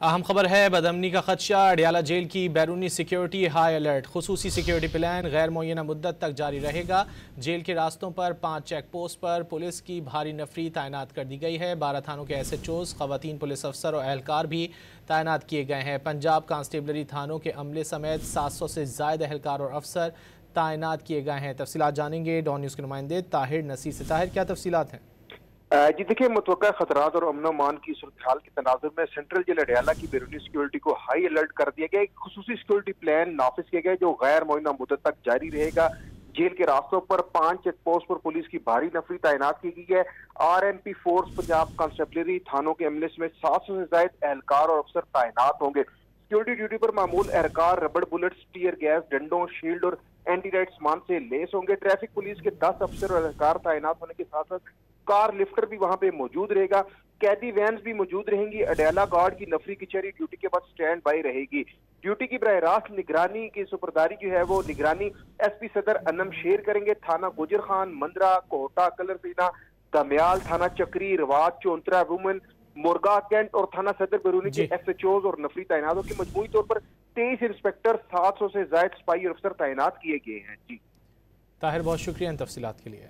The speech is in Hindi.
अहम खबर है, बदअमनी का खदशा, अडयाला जेल की बैरूनी सिक्योरिटी हाई अलर्ट। खुसूसी सिक्योरिटी प्लान गैर मुअय्यना मुद्दत तक जारी रहेगा। जेल के रास्तों पर 5 चेक पोस्ट पर पुलिस की भारी नफरी तैनात कर दी गई है। 12 थानों के SHOs, खवातीन पुलिस अफसर और एहलकार भी तैनात किए गए हैं। पंजाब कांस्टेबलरी थानों के अमले समेत 700 से ज्यादा एहलकार और अफसर तैनात किए गए हैं। तफसीलात जानेंगे डॉन न्यूज़ के नुमाइंदे ताहिर नसीर से। ताहिर, क्या तफसीलात हैं? जी देखिए, मुतवक्का खतरात और अमन अमान की सूरत हाल के तनाजुर में सेंट्रल जेल अडयाला की बैरूनी सिक्योरिटी को हाई अलर्ट कर दिया गया। एक खुसूसी सिक्योरिटी प्लान नाफिज किया गया जो गैर मुअय्यना मुद्दत तक जारी रहेगा। जेल के रास्तों पर 5 चेक पोस्ट पर पुलिस की भारी नफरी तैनात की गई है। RMP फोर्स पंजाब कांस्टेबलरी थानों के अमले में 700 से ज्यादा एहलकार और अफसर तैनात होंगे। सिक्योरिटी ड्यूटी पर मामूल एहलकार रबड़ बुलेट्स, टीयर गैस, डंडों, शील्ड और एंटी राइट सामान से लेस होंगे। ट्रैफिक पुलिस के 10 अफसर और एहलकार तैनात होने के साथ साथ कार लिफ्टर भी वहां पे मौजूद रहेगा। कैदी वैन्स भी मौजूद रहेंगी। अडयाला गार्ड की नफरी कचहरी ड्यूटी के बाद स्टैंड बाई रहेगी। ड्यूटी की बराह रास्त निगरानी की सुपरदारी जो है वो निगरानी SP सदर अनम शेर करेंगे। थाना गुजर खान, मंदरा, कोटा, कलरसीना, दमयाल, थाना चक्री, रवात, चौंतरा, वुमन, मुर्गा कैंट और थाना सदर बैरूनी के SHOs और नफरी तैनातों की मजमूई तौर पर 23 इंस्पेक्टर, 700 से ज्यादा सिपाही और अफसर तैनात किए गए हैं। जी ताहिर, बहुत शुक्रिया इन तफसीलात के लिए।